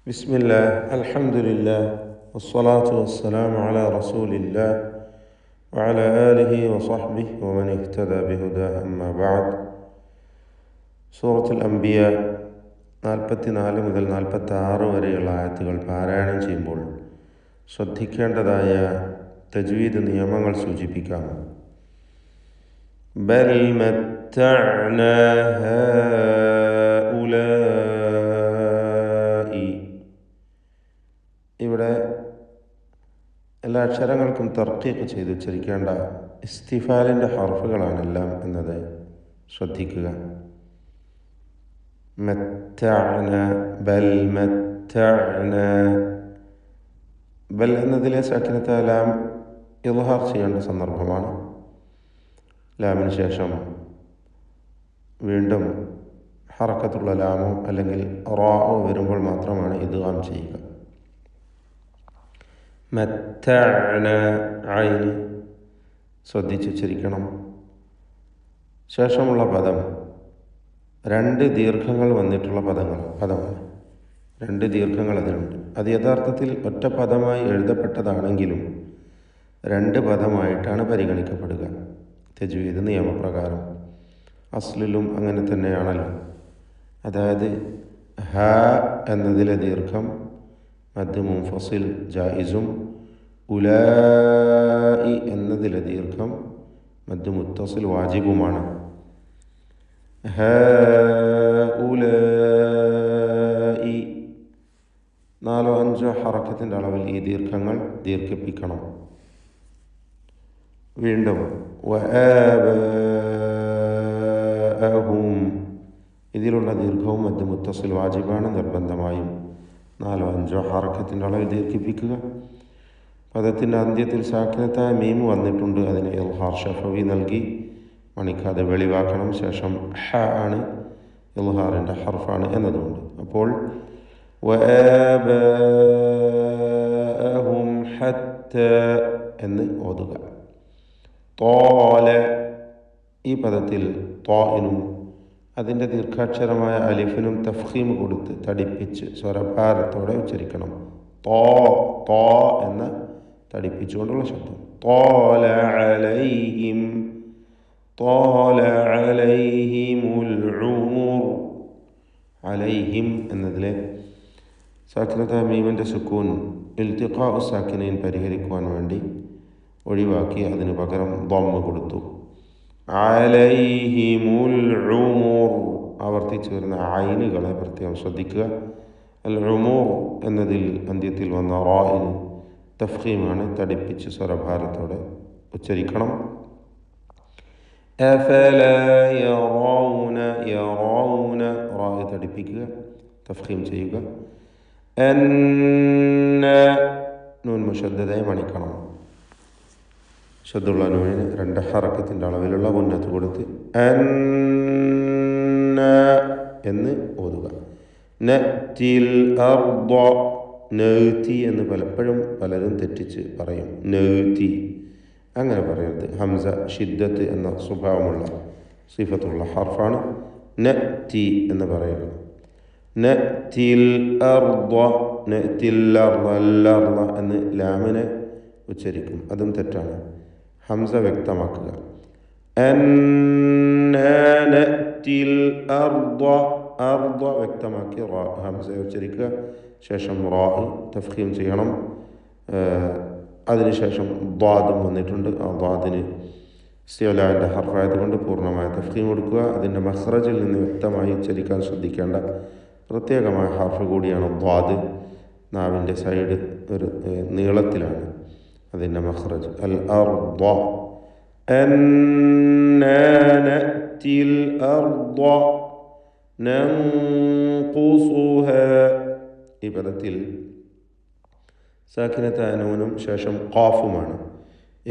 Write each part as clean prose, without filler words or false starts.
بسم الله الحمد لله والصلاة والسلام على رسول الله وعلى آله وصحبه ومن اهتدى بهداه أما بعد. സൂറത്തുൽ അംബിയ 44 മുതൽ 46 വരെയുള്ള ആയത്തുകൾ പാരായണം ചെയ്യുമ്പോൾ ശ്രദ്ധിക്കേണ്ടതായ തജ്വീദ് നിയമങ്ങൾ സൂചിപ്പിക്കാം. ബൽ മത്തഅന ഹഉലാഇ. ഇവിടെ എല്ലാ അക്ഷരങ്ങൾക്കും തർക്കീഖ് ചെയ്ത് ഉച്ചരിക്കേണ്ട ഇസ്തിഫാലിൻ്റെ ഹർഫുകളാണെല്ലാം എന്നത് ശ്രദ്ധിക്കുക. മത്തഅന, ബൽ മത്തഅന. ബൽ എന്നതിലെ സാക്കിനത്തെ ലാം ഇദ്ഹാർ ചെയ്യേണ്ട സന്ദർഭമാണ്. ലാമിന് ശേഷം വീണ്ടും ഹറക്കത്തുള്ള ലാമോ അല്ലെങ്കിൽ റാഓ വരുമ്പോൾ മാത്രമാണ് ഇദ്ഗാം ചെയ്യുക. മത്തഅന, ഐന് ശ്രദ്ധിച്ചുച്ചരിക്കണം. ശേഷമുള്ള പദം രണ്ട് ദീർഘങ്ങൾ വന്നിട്ടുള്ള പദമാണ്. രണ്ട് ദീർഘങ്ങൾ അതിനുണ്ട്. അത് യഥാർത്ഥത്തിൽ ഒറ്റ പദമായി എഴുതപ്പെട്ടതാണെങ്കിലും രണ്ട് പദമായിട്ടാണ് പരിഗണിക്കപ്പെടുക തജ്വീദ് നിയമപ്രകാരം. അസ്ലിലും അങ്ങനെ തന്നെയാണല്ലോ. അതായത് ഹ എന്നതിലെ ദീർഘം മദ് മുൻഫസിൽ ജായിസും, ഉലാഇ എന്നതിലെ ദീർഘം മദ് മുത്തസിൽ വാജിബുമാണ്. ഹഉലാഇ 4-5 ഹറക്കത്തിൻ്റെ അളവിൽ ഈ ദീർഘങ്ങൾ ദീർഘിപ്പിക്കണം. വീണ്ടും വആബാഅഹും, ഇതിലുള്ള ദീർഘവും മദ് മുത്തസിൽ വാജിബാണ്. നിർബന്ധമായും 4-5 ഹറക്കത്തിൻ്റെ അളവിൽ ദീർഘിപ്പിക്കുക. പദത്തിൻ്റെ അന്ത്യത്തിൽ സാക്കിനത്തായ മീം വന്നിട്ടുണ്ട്. അതിന് ഇൽഹാർ ഷഫവി നൽകി മണിക്കാതെ വെളിവാക്കണം. ശേഷം ഹ ആണ്, ഇൽഹാറിൻ്റെ ഹർഫാണ് എന്നതുകൊണ്ട്. അപ്പോൾ വആബാഅഹും ഹത്ത എന്ന് ഓതുക. തോല, ഈ പദത്തിൽ തോയിനും അതിൻ്റെ ദീർഘാക്ഷരമായ അലിഫിനും തഫ്ഖീം കൊടുത്ത് തടിപ്പിച്ച് സ്വരഭാരത്തോടെ ഉച്ചരിക്കണം. തോ എന്ന തടിപ്പിച്ചുകൊണ്ടുള്ള ശബ്ദം. തോല അലൈഹിം, തോല അലൈഹിമുൽ ഉമർ. അലൈഹിം എന്നതിലെ സാക്കിനത മീമിൻ്റെ സുക്കൂൻ ഇൽത്തിഖാ സാക്കിനൈൻ പരിഹരിക്കുവാൻ വേണ്ടി ഒഴിവാക്കി അതിന് പകരം ദമ്മ കൊടുത്തു. അലൈഹിമുൽ ഉമർ ആവർത്തിച്ച് വരുന്ന ഐനുകളെ പ്രത്യേകം ശ്രദ്ധിക്കുക. അൽ ഉമർ എന്നതിൽ അന്ത്യത്തിൽ വന്ന റായിന് തഫ്ഖീമാണ്. തടിപ്പിച്ച് സ്വരഭാരത്തോടെ ഉച്ചരിക്കണം. അഫലാ യറൗന, യറൗന റായ് തടിപ്പിക്കുക, തഫ്ഖീം ചെയ്യുക. അന്ന, നൂൻ മുശദ്ദദയെ മണിക്കണം. ശദ്ദുള്ള നൂനിന് 2 ഹറക്കത്തിൻ്റെ അളവിലുള്ള ഉന്നത്ത് കൊടുത്ത് അന്ന എന്ന് ഓതുക. നഅ്തിൽ അർദ, നഅ്തി എന്ന് പലരും തെറ്റിച്ച് പറയും. നഅ്തി അങ്ങനെ പറയരുത്. ഹംസ ഷിദ്ദത്ത് എന്ന സ്വഭാവമുള്ള സിഫത്തുള്ള ഹർഫാണ്. നഅ്തി എന്ന് പറയുക. നഅ്തിൽ അർദ, നഅ്തിൽ അർദ എന്ന് ലാമിനെ ഉച്ചരിക്കും. അതും തെറ്റാണ്. ഹംസ വ്യക്തമാക്കുക. അന്നാ നഅ്തിൽ അർദ, അർദ വ്യക്തമാക്കി ഹംസ ഉച്ചരിക്കുക. ശേഷം റാ തഫ്ഖീം ചെയ്യണം. അതിനുശേഷം ദ്വാദും വന്നിട്ടുണ്ട്. ആ ദ്വാദിന് ഇസ്തിഅലാൻ്റെ ഹർഫായതുകൊണ്ട് പൂർണ്ണമായ തഫ്ഖീം കൊടുക്കുക. അതിൻ്റെ മഖ്റജിൽ നിന്ന് വ്യക്തമായി ഉച്ചരിക്കാൻ ശ്രദ്ധിക്കേണ്ട പ്രത്യേകമായ ഹർഫ് കൂടിയാണ് ദ്വാദ്. നാവിൻ്റെ സൈഡ് ഒരു നീളത്തിലാണ് അതിൻ്റെ മഖ്റജ്. അൽ അർദ, അന്നാ നഅ്തിൽ അർദ നൻഖുസുഹാ. ഈ പദത്തിൽ സാക്കിനത്തായ നൂനും ശേഷം ഖാഫുമാണ്.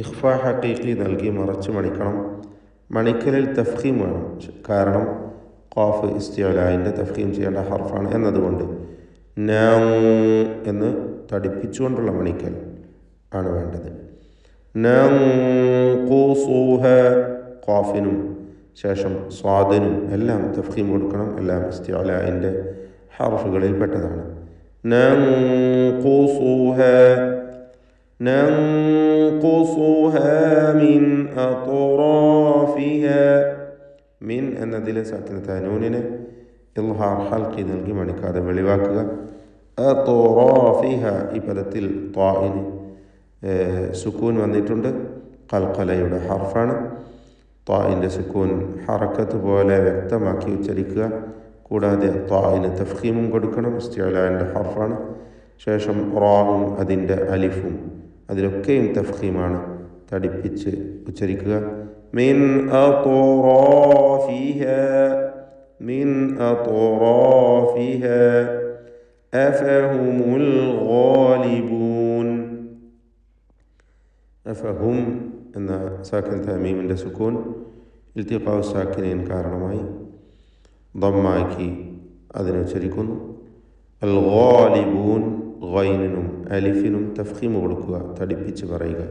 ഇഖ്ഫാ ഹഖീഖി നൽകി മറച്ച് മണിക്കണം. മണിക്കലിൽ തഫ്ഖീം വേണം. കാരണം ഖാഫ് ഇസ്തിഅലായിൻ്റെ തഫ്ഖീം ചെയ്യേണ്ട ഹർഫാണ് എന്നതുകൊണ്ട് നൻ എന്ന് തടിപ്പിച്ചുകൊണ്ടുള്ള മണിക്കൽ ആണ് വേണ്ടത്. നൻഖുസുഹാ, ഖാഫിനും ശേഷം സ്വാദിനും എല്ലാം തഫ്ഖീം കൊടുക്കണം. എല്ലാം ഇസ്തിഅലായിൻ്റെ ഹർഫുകളിൽ പെട്ടതാണ്. ننقصها من أطرافها من എന്നതിലെ സാക്കിനത്തായ നൂനിനെ ഇൽഹാർ ഹൽക്കി നൽകി മണിക്കാതെ വെളിവാക്കുക. അത്റാഫിഹ ഈ പദത്തിൽ ത്വാഇന് സുക്കൂൻ വന്നിട്ടുണ്ട്. ഖൽഖലയുടെ ഹർഫാണ്. ത്വാഇൻ്റെ സുക്കൂൻ ഹറക്കത്ത് പോലെ വ്യക്തമാക്കി ഉച്ചരിക്കുക. കൂടാതെ ത്വാഇന് തഫ്ഖീമും കൊടുക്കണം. ഇസ്തിഅലാൻ്റെ ഹർഫാണ്. ശേഷം റാവും അതിൻ്റെ അലിഫും അതിലൊക്കെയും തഫ്ഖീമാണ്. തടിപ്പിച്ച് ഉച്ചരിക്കുക. മിൻ അത്റാഫിഹ മിൻ അത്റാഫിഹ അഫഹുമുൽ ഗാലിബൂൻ. അഫഹും എന്ന സാക്കിൻ തമീമിൻ്റെ സുക്കൂൻ ഇൽത്തിഖാഉ സാക്കിനൈൻ കാരണമായി ദമ്മാക്കി അതിനെ ഉച്ചരിക്കുന്നു. അൽ ഗാലിബൂൻ ഗൈനിനും അലിഫിനും തഫ്ഖീം കൊടുക്കുക. തടിപ്പിച്ച് പറയുക.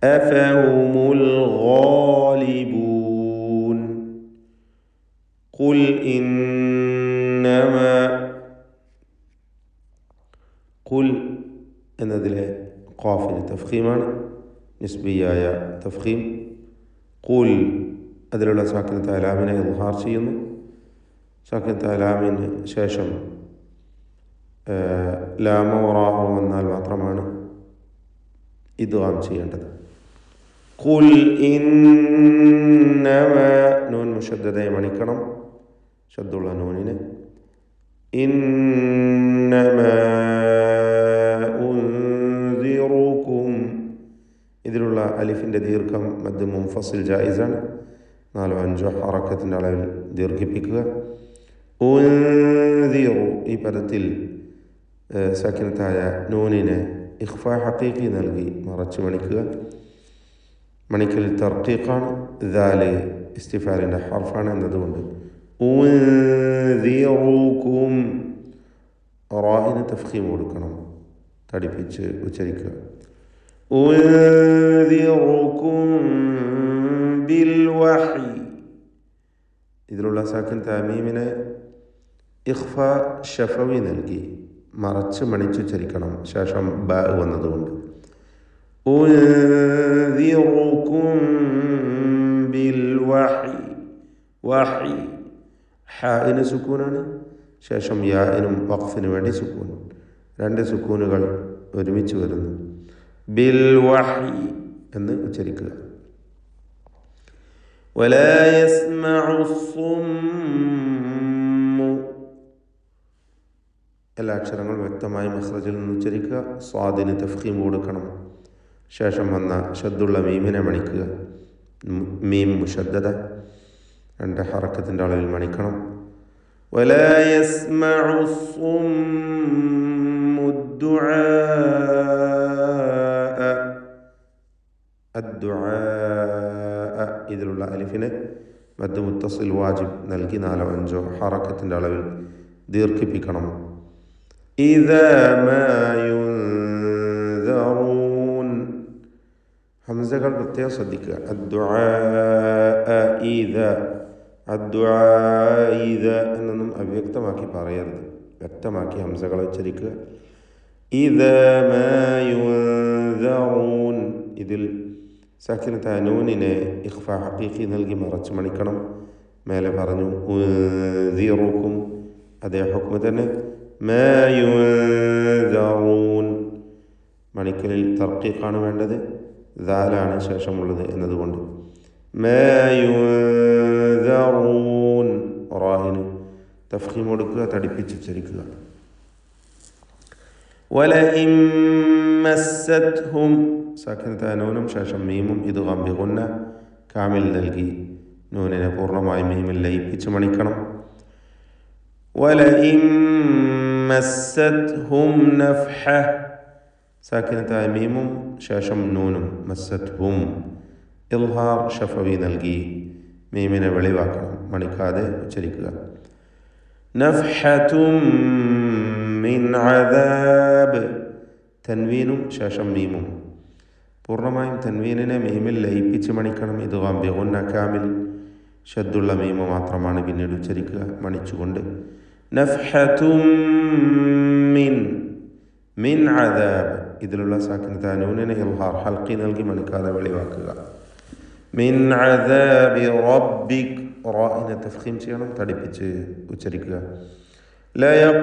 അഫഹുമുൽ ഗാലിബൂൻ. ഖുൽ ഇന്നമാ ഖുൽ എന്നതിലെ ഖാഫിന് തഫ്ഖീമാണ്. നിസ്ബിയായ തഫ്ഖീം. ഖുൽ അതിലുള്ള സാക്കിനത്ത് അലാമിനെ ഇൽഹാർ ചെയ്യുന്നു. സാക്കിനത്ത് അലാമിന് ശേഷം ലാമോ റാഹോ വന്നാൽ മാത്രമാണ് ഇദ്ഗാം ചെയ്യേണ്ടത്. ഖുൽ ഇന്നമാ നൂൻ മുശദ്ദദയെ മണിക്കണം. ശദ്ദുള്ള നൂനിനെ. ഇന്നമാ ഉൻസിറുക്കും ഇതിലുള്ള അലിഫിൻ്റെ ദീർഘം മദ് മുൻഫസിൽ ജായിസാണ്. 4-5 ഹറക്കത്തിൻ്റെ അളവിൽ ദീർഘിപ്പിക്കുക. ഉൻസിറു ഈ പദത്തിൽ സാക്കിനത്തായ നൂനിനെ ഇഖ്ഫാ ഹഖീഖി നൽകി മറച്ച് മണിക്കുക. മണിക്കൽ തർക്കീഖാണ്. ദാല് ഇസ്തിഫാലിൻ്റെ ഹർഫാണ് എന്നതുകൊണ്ട് ഉൻസിറുക്കും റാഹിന് തഫ്ഖീം കൊടുക്കണം. തടിപ്പിച്ച് ഉച്ചരിക്കുക. ഉൻസിറുക്കും ബിൽ വഹി ഇതിലുള്ള സാക്കിൻ തമീമിനെ ഇഖ്ഫാ ഷഫവി നൽകി മറച്ച് മണിച്ചുച്ചരിക്കണം. ശേഷം ബ വന്നതുകൊണ്ട് ഉൻസിറുക്കും ബിൽ വഹി. വഹി ഹാഇന് സുക്കൂനാണ്. ശേഷം യാഇനും വഖഫിന് വേണ്ടി സുക്കൂൻ. 2 സുക്കൂനുകൾ ഒരുമിച്ച് വരുന്നു. ബിൽ വഹി എന്ന് ഉച്ചരിക്കുക. വലാ യസ്മഉ സ്സുമ്മു എല്ലാ അക്ഷരങ്ങളും വ്യക്തമായി മഖ്റജിൽ നിന്ന് ഉച്ചരിക്കുക. സ്വാദിന് തഫ്ഖീം കൊടുക്കണം. ശേഷം വന്ന ഷദ്ദുള്ള മീമിനെ മണിക്കുക. മീം മുശദ്ദദ 2 ഹറക്കത്തിൻ്റെ അളവിൽ മണിക്കണം. വലാ യസ്മഉ സ്സുമ്മു അദ്ദുആ ഇതിലുള്ള അലിഫിനെ മദ് മുത്തസിൽ വാജിബ് നൽകി 4-5 ഹറക്കത്തിൻ്റെ അളവിൽ ദീർഘിപ്പിക്കണം. ഇദാ മാ യുൻദറൂൻ ഹംസകൾ പ്രത്യേകം ശ്രദ്ധിക്കുക. അദ്ദുആ ഇദാ അദ്ദുആ ഇദാ എന്നൊന്നും അവ്യക്തമാക്കി പറയരുത്. വ്യക്തമാക്കി ഹംസകളെ ഉച്ചരിക്കുക. ഇദാ മാ യുൻദറൂൻ ഇതിൽ സാക്കിനത്തായ നൂനിനെ ഇഖ്ഫാ ഹഖീഖി നൽകി മറച്ച് മണിക്കണം. മേലെ പറഞ്ഞു ഉൻസിറുക്കും അതേ ഹുക്മ തന്നെ. മാ യുൻദറൂൻ മണിക്കലിൽ തർക്കീഖാണ് വേണ്ടത്. ദാലാണ് ശേഷമുള്ളത് എന്നതുകൊണ്ട് മാ യുൻദറൂൻ റാഹിന് തഫ്ഖീം കൊടുക്കുക. തടിപ്പിച്ച് ഉച്ചരിക്കുക. വലഇൻ മസ്സത്ഹും സാക്കിനത്തായ നൂനും ശേഷം മീമും ഇദ്ഗാം ബിഗുന്ന കാമിൽ നൽകി നൂനിനെ പൂർണ്ണമായി മീമിൽ ലയിപ്പിച്ച് മണിക്കണം. വലഇൻ മസ്സത്ഹും നഫ്ഹ സാക്കിനത്തായ മീമും ശേഷം നൂനും മസ്സത്ഹും ഇൽഹാർ ഷഫവി നൽകി മീമിനെ വെളിവാക്കണം. മണിക്കാതെ ഉച്ചരിക്കുക. നഫ്ഹതും മിൻ അദാബ് തൻവീനും ശേഷം മീമും പൂർണ്ണമായും തൻവീനിനെ മീമിൽ ലയിപ്പിച്ച് മണിക്കണം. ഇദ്ഗാം ബിഗുന്ന കാമിൽ ഷദ്ദുള്ള മീമ് മാത്രമാണ് പിന്നീട് ഉച്ചരിക്കുക മണിച്ചുകൊണ്ട്. നഫ്ഹതും മിൻ മിൻ അദാബ് ഇതിലുള്ള സാക്കിനത നൂനിനെ ഇൽഹാർ ഹൽക്കി നൽകി മണിക്കാതെ വെളിവാക്കുക. മിൻ അദാബി റബ്ബിക് റാഇനെ തഫ്ഖീം ചെയ്യണം, തടിപ്പിച്ച് ഉച്ചരിക്കുക. ലയഖൂലുന്ന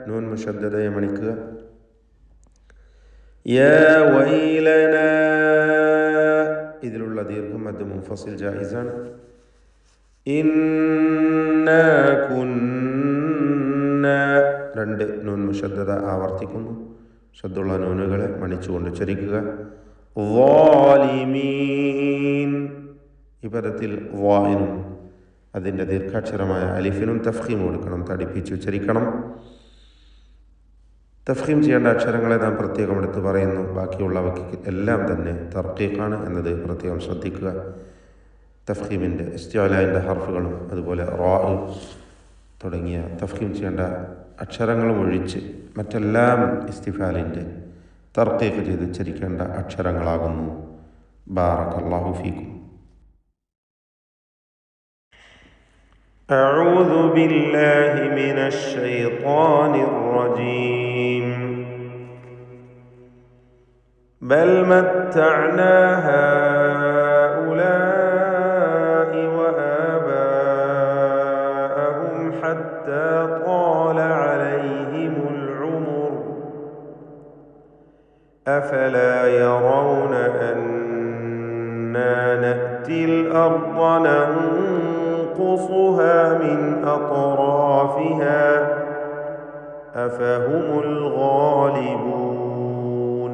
നൂൻ മുശദ്ദദയെ മണിക്കുക. യാ വൈലന ഇതിലുള്ള ദീർഘം മദ് മുൻഫസിൽ ജായിസാണ്. ഇന്നാ കുന്ന രണ്ട് നൂൻ മുശദ്ദദ ആവർത്തിക്കുന്നു. ശബ്ദുള്ള നൂനുകളെ മണിച്ചുകൊണ്ട് ഉച്ചരിക്കുക. ളാലിമീൻ ഈ പദത്തിൽ വായിനും അതിൻ്റെ ദീർഘാക്ഷരമായ അലിഫിനും തഫ്ഖീം കൊടുക്കണം, തടിപ്പിച്ച് ഉച്ചരിക്കണം. തഫ്ഖീം ചെയ്യേണ്ട അക്ഷരങ്ങളെ നാം പ്രത്യേകം എടുത്ത് പറയുന്നു. ബാക്കിയുള്ളവയ്ക്ക് എല്ലാം തന്നെ തർക്കീഖാണ് എന്നത് പ്രത്യേകം ശ്രദ്ധിക്കുക. തഫ്ഖീമിൻ്റെ ഇസ്തിഅലാഇൻ്റെ ഹർഫുകളും അതുപോലെ റാ തുടങ്ങിയ തഫ്ഖീം ചെയ്യേണ്ട അക്ഷരങ്ങളും ഒഴിച്ച് മറ്റെല്ലാം ഇസ്തിഫാലിൻ്റെ തർക്കീഖ് ചെയ്ത് ഉച്ചരിക്കേണ്ട അക്ഷരങ്ങളാകുന്നു. ബാറകല്ലാഹു ഫീക്കും. أعوذ بالله من الشيطان الرجيم بل متعنا هؤلاء وآباءهم حتى طال عليهم العمر أفلا يرون أنا نأتي الأرض ننقصها من أطرافها أفهم الغالبون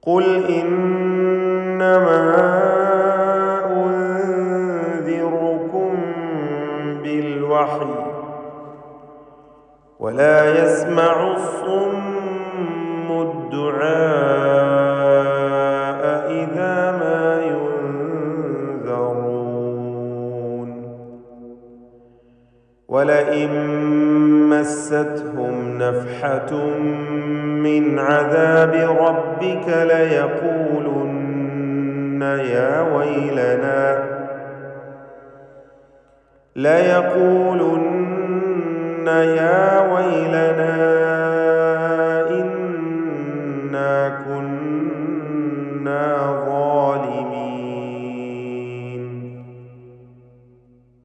قل إنما أنذركم بالوحي ولا يسمع الصم الدعاء إذا ما ينذرون ولئن مستهم نفحة من عذاب ربك ليقولن يا ويلنا